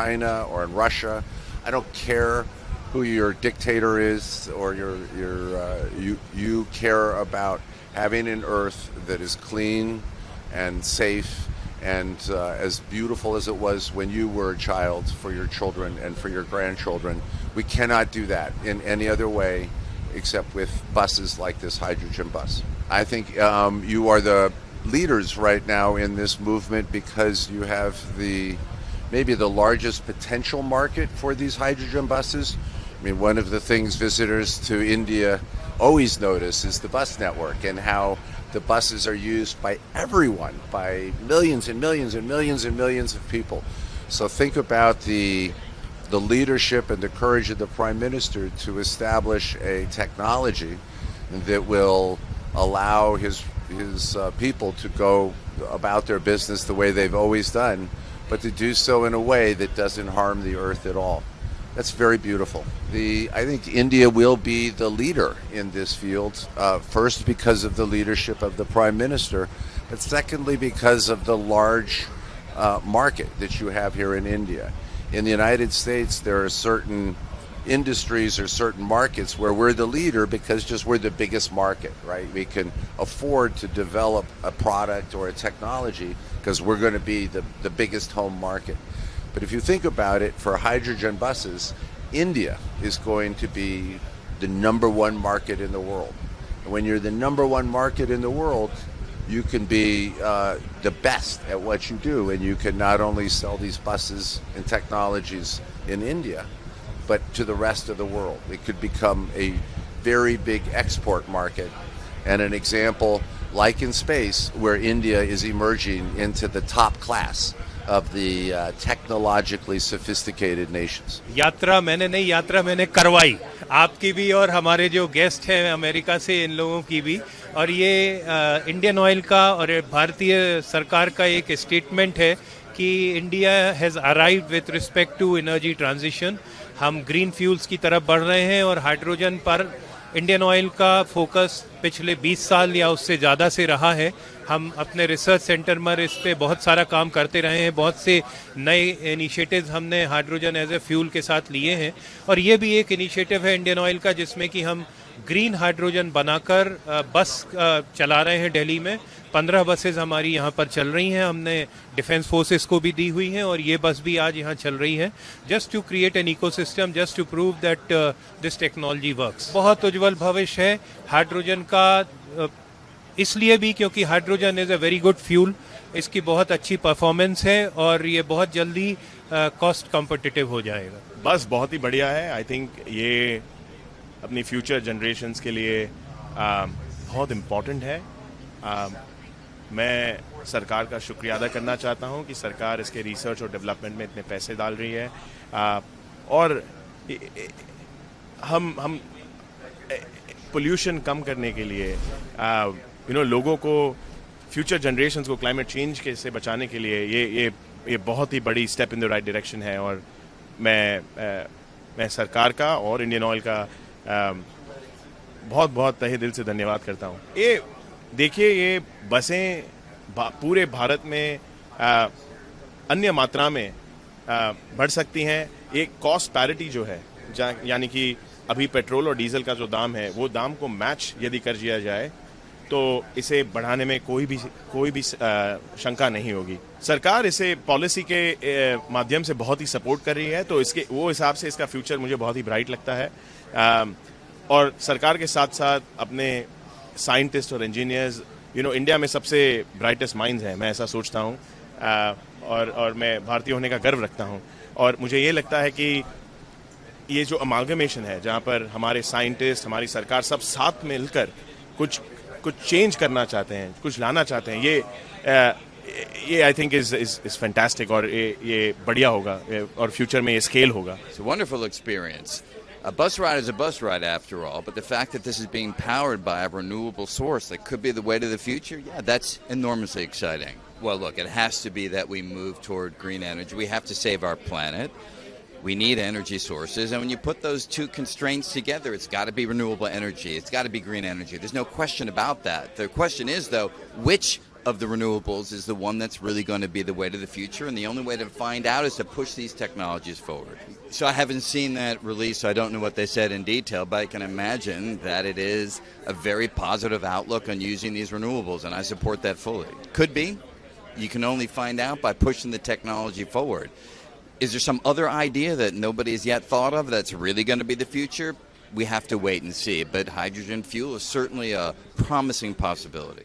China or in Russia. I don't care who your dictator is or you care about having an earth that is clean and safe and as beautiful as it was when you were a child for your children and for your grandchildren. We cannot do that in any other way except with buses like this hydrogen bus. I think you are the leaders right now in this movement because you have maybe the largest potential market for these hydrogen buses. I mean, one of the things visitors to India always notice is the bus network and how the buses are used by everyone, by millions and millions and millions and millions of people. So think about the leadership and the courage of the Prime Minister to establish a technology that will allow his people to go about their business the way they've always done, but to do so in a way that doesn't harm the earth at all. That's very beautiful. I think India will be the leader in this field, first because of the leadership of the Prime Minister, but secondly because of the large market that you have here in India. In the United States, there are certain industries or certain markets where we're the leader because we're the biggest market, right? We can afford to develop a product or a technology because we're going to be the biggest home market. But if you think about it, for hydrogen buses, India is going to be the number one market in the world. And when you're the number one market in the world, you can be the best at what you do, and you can not only sell these buses and technologies in India, but to the rest of the world. It could become a very big export market, and an example like in space, where India is emerging into the top class of the technologically sophisticated nations. यात्रा मैंने करवाई, आपकी भी और हमारे जो guest हैं America से, इन लोगों की भी, और ये इंडियन ऑयल का और भारतीय सरकार का एक स्टेटमेंट है कि India has arrived with respect to energy transition. हम ग्रीन फ्यूल्स की तरफ बढ़ रहे हैं और हाइड्रोजन पर इंडियन ऑयल का फोकस पिछले 20 साल या उससे ज़्यादा से रहा है. हम अपने रिसर्च सेंटर में इस पे बहुत सारा काम करते रहे हैं. बहुत से नए इनिशिएटिव्स हमने हाइड्रोजन एज ए फ्यूल के साथ लिए हैं, और ये भी एक इनिशिएटिव है इंडियन ऑयल का जिसमें कि हम ग्रीन हाइड्रोजन बनाकर बस चला रहे हैं. दिल्ली में 15 बसेस हमारी यहाँ पर चल रही हैं. हमने डिफेंस फोर्सेस को भी दी हुई हैं और ये बस भी आज यहाँ चल रही है, just to create an ecosystem, just to prove that this technology works. बहुत उज्जवल भविष्य है हाइड्रोजन का, इसलिए भी क्योंकि hydrogen is a very good fuel. इसकी बहुत अच्छी परफॉर्मेंस है और ये बहुत जल्दी कॉस्ट कॉम्पिटिटिव हो जाएगा. बस बहुत ही बढ़िया है. आई थिंक ये अपनी फ्यूचर जनरेशन्स के लिए बहुत इम्पॉर्टेंट है. मैं सरकार का शुक्रिया अदा करना चाहता हूं कि सरकार इसके रिसर्च और डेवलपमेंट में इतने पैसे डाल रही है, और हम पोल्यूशन कम करने के लिए लोगों को, फ्यूचर जनरेशन्स को क्लाइमेट चेंज के से बचाने के लिए ये बहुत ही बड़ी step in the right direction है. और मैं सरकार का और इंडियन ऑयल का बहुत बहुत तहे दिल से धन्यवाद करता हूँ. ये देखिए, ये बसें पूरे भारत में अन्य मात्रा में बढ़ सकती हैं. एक कॉस्ट पैरिटी जो है, यानी कि अभी पेट्रोल और डीजल का जो दाम है वो दाम को मैच यदि कर दिया जाए तो इसे बढ़ाने में कोई भी शंका नहीं होगी. सरकार इसे पॉलिसी के माध्यम से बहुत ही सपोर्ट कर रही है, तो इसके वो हिसाब से इसका फ्यूचर मुझे बहुत ही ब्राइट लगता है. और सरकार के साथ साथ अपने साइंटिस्ट और इंजीनियर्स, इंडिया में सबसे ब्राइटेस्ट माइंड्स हैं, मैं ऐसा सोचता हूँ, और मैं भारतीय होने का गर्व रखता हूँ. और मुझे ये लगता है कि ये जो अमालगमेशन है, जहाँ पर हमारे साइंटिस्ट, हमारी सरकार सब साथ मिलकर कुछ चेंज करना चाहते हैं, कुछ लाना चाहते हैं, ये आई थिंक इज फैंटास्टिक, और ये बढ़िया होगा और फ्यूचर में ये स्केल होगा. It's a wonderful experience. A bus ride is a bus ride after all, but the fact that this is being powered by a renewable source that could be the way to the future, yeah, that's enormously exciting. Well, look, it has to be that we move toward green energy. We have to save our planet. We need energy sources, and when you put those two constraints together, it's got to be renewable energy. It's got to be green energy. There's no question about that. The question is, though, which of the renewables is the one that's really going to be the way to the future, and the only way to find out is to push these technologies forward. So I haven't seen that release, so I don't know what they said in detail, but I can imagine that it is a very positive outlook on using these renewables, and I support that fully. Could be. You can only find out by pushing the technology forward. Is there some other idea that nobody has yet thought of that's really going to be the future? We have to wait and see, but hydrogen fuel is certainly a promising possibility.